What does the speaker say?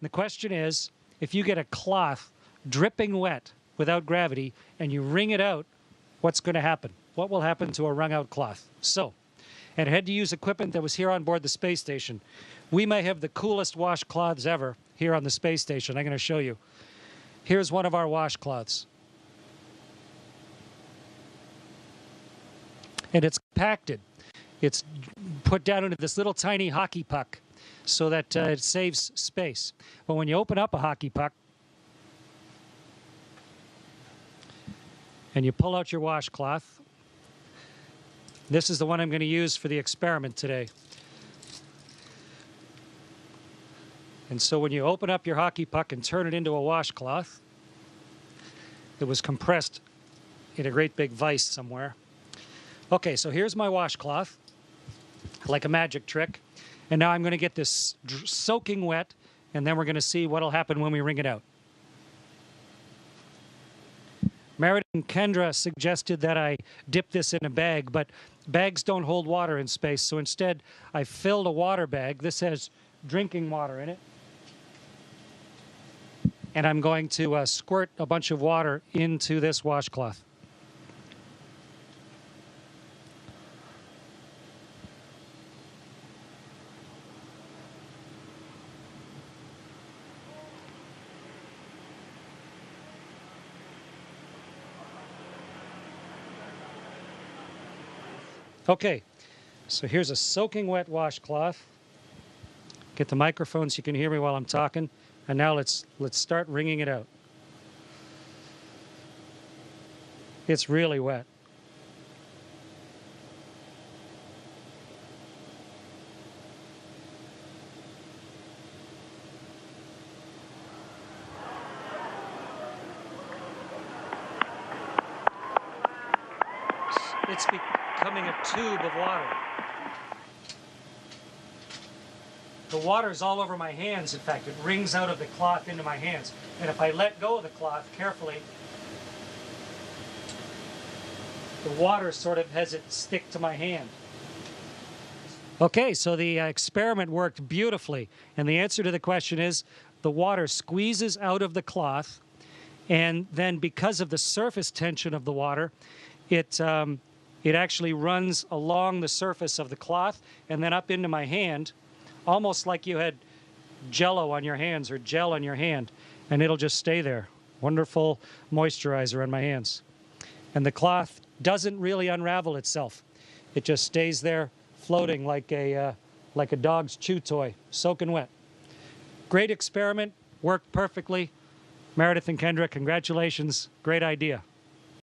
the question is, if you get a cloth dripping wet without gravity and you wring it out, what's going to happen? What will happen to a wrung out cloth? So, and I had to use equipment that was here on board the space station. We may have the coolest washcloths ever here on the space station. I'm going to show you. Here's one of our washcloths. And it's compacted. It's put down into this little tiny hockey puck so that it saves space. But when you open up a hockey puck and you pull out your washcloth, this is the one I'm going to use for the experiment today. And so when you open up your hockey puck and turn it into a washcloth, it was compressed in a great big vise somewhere. Okay, so here's my washcloth, like a magic trick. And now I'm going to get this soaking wet, and then we're going to see what will happen when we wring it out. Meredith and Kendra suggested that I dip this in a bag, but bags don't hold water in space, so instead I filled a water bag. This has drinking water in it. And I'm going to squirt a bunch of water into this washcloth. Okay, so here's a soaking wet washcloth. Get the microphone so you can hear me while I'm talking. And now let's start wringing it out. It's really wet. It's becoming a tube of water. The water's all over my hands. In fact, it wrings out of the cloth into my hands. And if I let go of the cloth carefully, the water sort of has it stick to my hand. Okay, so the experiment worked beautifully. And the answer to the question is the water squeezes out of the cloth, and then because of the surface tension of the water, it actually runs along the surface of the cloth and then up into my hand, almost like you had Jell-O on your hands or gel on your hand, and it'll just stay there. Wonderful moisturizer on my hands. And the cloth doesn't really unravel itself. It just stays there floating like a dog's chew toy, soaking wet. Great experiment, worked perfectly. Meredith and Kendra, congratulations. Great idea.